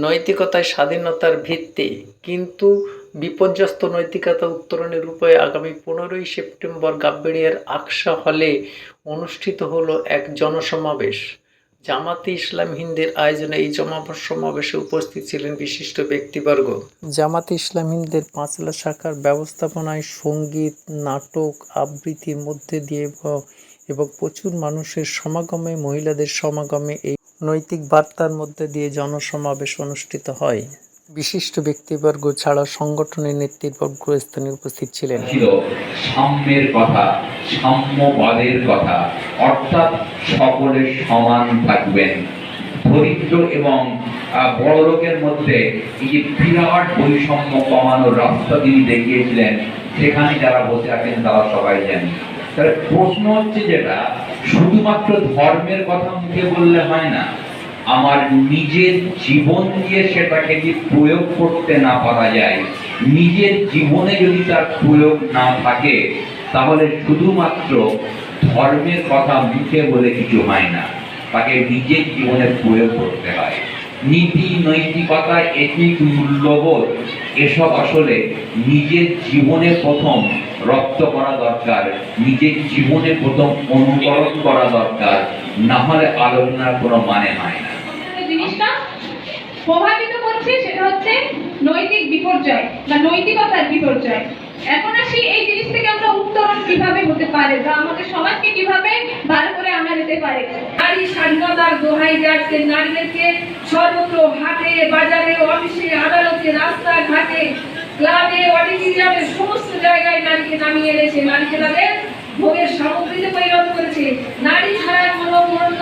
নৈতিকতায় স্বাধীনতার ভিত্তি, কিন্তু বিপর্যস্ত নৈতিকতা উত্তরণের উপায়ে আগামী 15ই সেপ্টেম্বর গাববেড়িয়ার আকশা হলে অনুষ্ঠিত হলো এক জনসমাবেশ। জামাতে ইসলাম হিন্দের আয়োজনে এই সমাবেশে উপস্থিত ছিলেন বিশিষ্ট ব্যক্তিবর্গ। জামাতে ইসলাম হিন্দের পাঁচলা শাখার ব্যবস্থাপনায় সঙ্গীত, নাটক, আবৃত্তির মধ্যে দিয়ে এবং প্রচুর মানুষের সমাগমে, মহিলাদের সমাগমে এই নৈতিক বার্তার মধ্যে দিয়ে জনসমাবেশ অনুষ্ঠিত হয়। বিশিষ্ট ব্যক্তিবর্গ ছাড়া সংগঠনের নেতৃবর্গ স্থানে উপস্থিত ছিলেন। সাম্যের কথা, সাম্যবাদের কথা, অর্থাৎ সকলে সমান থাকবেন। দরিদ্র এবং বড় লোকের মধ্যে এই যে বিরাট বৈষম্য কমানোর রাস্তা তিনি দেখিয়েছিলেন, সেখানে যারা বসে আছেন তারা সবাই জানেন। তাহলে প্রশ্ন হচ্ছে, যেটা শুধুমাত্র ধর্মের কথা মুখে বললে হয় না, আমার নিজের জীবন দিয়ে সেটাকে যদি প্রয়োগ করতে না পারা যায়, নিজের জীবনে যদি তার প্রয়োগ না থাকে, তাহলে শুধুমাত্র ধর্মের কথা মুখে বলে কিছু হয় না, তাকে নিজের জীবনে প্রয়োগ করতে হয়। নীতি, নৈতিকতা, এথিক, মূল্যবোধ এসব আসলে নিজের জীবনে প্রথম রপ্ত করা দরকার, নিজের জীবনে প্রথম অনুকরণ করা দরকার, না হলে আলোচনার কোনো মানে হয় না। জিনিসটা প্রভাবিত করছে সেটা হচ্ছে নৈতিক বিপর্যয় বা নৈতিকতার বিপর্যয়। এখন আসি এই জিনিস থেকে আমরা উত্তরণ কিভাবে হতে পারে বা আমাদের সমাজকে কিভাবে বার করে আনা যেতে পারে। নারী স্বাধীনতার দোহাই যাচ্ছে, নারীদেরকে সর্বত্র হাটে, বাজারে, অফিসে, আদালতে, রাস্তাঘাটে, ক্লাবে, অডিটোরিয়ামে, সমস্ত জায়গায় নারীকে নামিয়ে এনেছে, নারীকে তাদের ভোগের সামগ্রীতে পরিণত করেছে। নারী ছাড়া কোনো পণ্য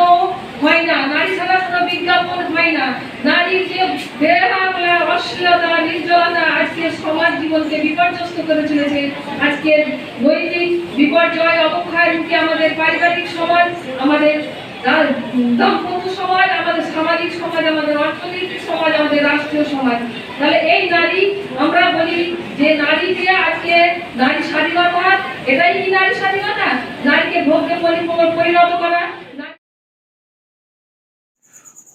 হয় না, নারী ছাড়া কোনো বিজ্ঞাপন হয় না। নারীর যে বেহায়া, অশ্লীলতা, নির্জনতা আজকে সমাজ জীবনকে বিপর্যস্ত করে চলেছে। আজকের নৈতিক বিপর্যয়, অবক্ষয়ের মুখে আমাদের পারিবারিক সমাজ, আমাদের দাম্পত্য সমাজ, আমাদের সামাজিক সমাজ, আমাদের অর্থনৈতিক সমাজ, আমাদের রাষ্ট্রীয় সমাজ। তাহলে এই নারী, আমরা বলি যে নারীকে আজকে নারী স্বাধীনতা, এটাই কি নারী স্বাধীনতা? নারীকে ভোগে পরিণত করা।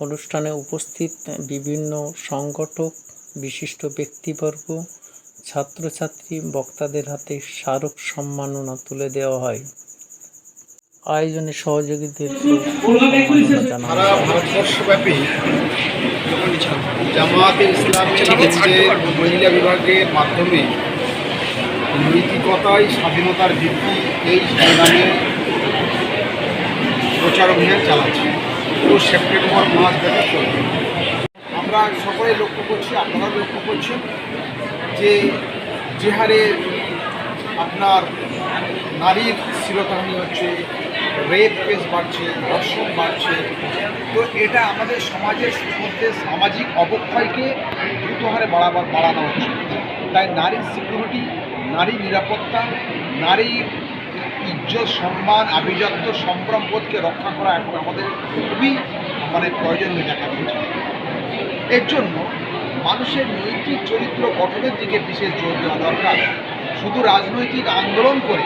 অনুষ্ঠানে উপস্থিত বিভিন্ন সংগঠক, বিশিষ্ট ব্যক্তিবর্গ, ছাত্রছাত্রী, বক্তাদের হাতে স্মারক সম্মাননা তুলে দেওয়া হয়। আয়োজনে সহযোগীদের সারা ভারতবর্ষব্যাপী জামাতে ইসলামী হিন্দের মহিলা বিভাগের মাধ্যমে নৈতিকতাই স্বাধীনতার ভিত্তি এই সংগ্রামে প্রচার অভিযান চালাচ্ছে। পুরো সেপ্টেম্বর মাস ব্যাপী চলবে। আমরা সকলে লক্ষ্য করছি, আপনারা লক্ষ্য করছেন যে হারে আপনার নারীর শ্লীলতাহানি হচ্ছে, রেপ কেস বাড়ছে, ধর্ষণ বাড়ছে, তো এটা আমাদের সমাজের মধ্যে সামাজিক অবক্ষয়কে দ্রুত হারে বাড়ানো হচ্ছে। তাই নারীর সিকিউরিটি, নারী নিরাপত্তা, নারীর ইজ্জত, সম্মান, আভিজাত্য, সম্ভ্রমবোধকে রক্ষা করা এখন আমাদের খুবই প্রয়োজন হয়ে দেখা দিয়েছে। এর জন্য মানুষের নৈতিক চরিত্র গঠনের দিকে বিশেষ জোর দেওয়া দরকার। শুধু রাজনৈতিক আন্দোলন করে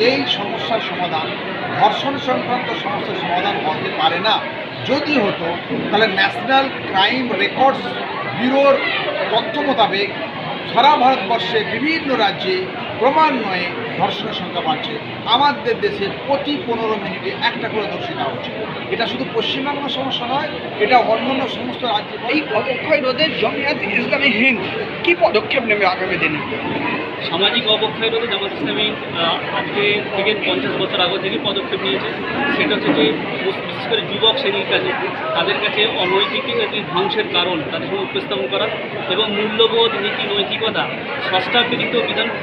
এই সমস্যার সমাধান, ধর্ষণ সংক্রান্ত সমস্যার সমাধান হতে পারে না। যদি হতো তাহলে ন্যাশনাল ক্রাইম রেকর্ডস ব্যুরোর তথ্য মোতাবেক সারা ভারতবর্ষে বিভিন্ন রাজ্যে ক্রমান্বয়ে ধর্ষণের সংখ্যা বাড়ছে। আমাদের দেশে প্রতি 15 মিনিটে একটা করে ধর্ষিতা হচ্ছে। এটা শুধু পশ্চিমবঙ্গের সমস্যা নয়, এটা অন্যান্য সমস্ত রাজ্যে। এই অবক্ষয় রোধে জামায়াতে ইসলামী হিন্দ কি পদক্ষেপ নেবে আগামী দিনে? সামাজিক অবক্ষয় রোধে জামাত ইসলামী আজকে থেকে 50 বছর আগে থেকে পদক্ষেপ নিয়েছে। সেটা হচ্ছে যে বিশেষ করে যুবক শ্রেণীর কাছে, তাদের কাছে অনৈতিক ধ্বংসের কারণ তাদের সঙ্গে উপস্থাপন করা এবং মূল্যবোধ, নীতি, নৈতিকতা ষষ্ঠাবিধিত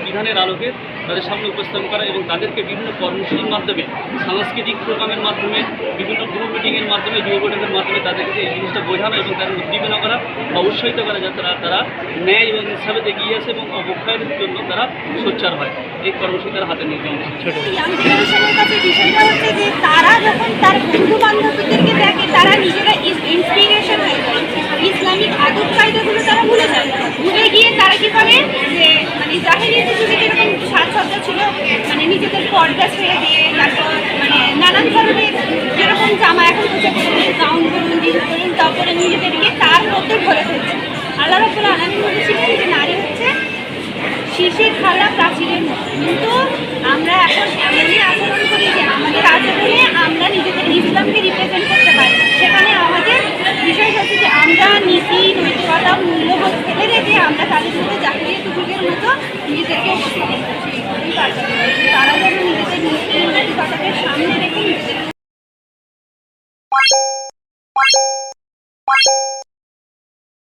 বিধানের আলোকে তাদের সামনে উপস্থাপন করা এবং তাদেরকে বিভিন্ন কর্মসূচির মাধ্যমে, সাংস্কৃতিক প্রোগ্রামের মাধ্যমে, বিভিন্ন গ্রুপ মিটিংয়ের মাধ্যমে, যুব বৈঠকের মাধ্যমে তাদেরকে এই জিনিসটা বোঝানো এবং তাদের উদ্দীপনা করা বা উৎসাহিত করা, যাতে তারা ন্যায় এবং ইনসাফে এগিয়ে আসে এবং অবক্ষয়ের জন্য তারা সোচ্চার হয়। এই কর্মসূচি তারা হাতে নিয়ে বিষয়টা হচ্ছে যে তারা যখন তার বন্ধু বান্ধবদেরকে দেখে, তারা নিজেরা ইন্সপিরেশন হয়ে যায়, ইসলামিক আদব কায়দাগুলো তারা ভুলে যায়। ভুলে গিয়ে তারা কি করে যে জাহেলিয়াতের যুগে যেরকম সাজসজ্জা ছিল, নিজেদের পর্দা ছেড়ে দিয়ে, তারপর নানান ধরনের যেরকম জামা এখন হচ্ছে গাউন বলুন, জিন্স বলুন, তারপরে নিজেদেরকে তার মধ্যে ভরে আল্লাহ রাব্বুল আলামিন বলেছিলেন যে নারী হচ্ছে শিশির খালা প্রাচীরের মতো। কিন্তু আমরা এখন এমনই আচরণ করি যে আমাদের আচরণে আমরা নিজেদের ইসলামকে রিপ্রেজেন্ট করতে পারি না। সেখানে আমাদের বিষয় হচ্ছে যে আমরা নীতি নৈতিকতা মূল্যবোধ ফেলে রেখে আমরা তাদের সাথে জাহিলিয়াত যুগের মতো নিজেদেরকে উপস্থাপন করছি। তারা যেন নিজেদের নীতি নৈতিকতাকে সামনে রেখে নিজেদেরকে